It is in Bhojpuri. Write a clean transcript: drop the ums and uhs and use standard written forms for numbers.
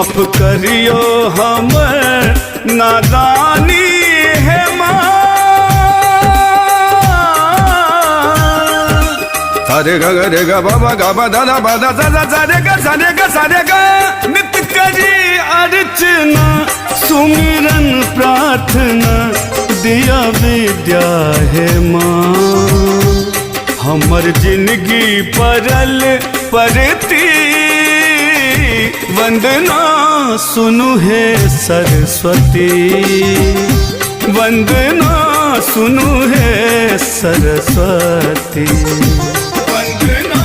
माफ करियो हमर नादानी है माँ। सारे ग रे ग बाबा गा बा दा बा दा सा सारे ग नित करी अर्चना सुमिरन प्रार्थना दिया विद्या है माँ। हमर जिंदगी परल परती वंदना सुनु है सरस्वती। वंदना सुनु है सरस्वती। वंदना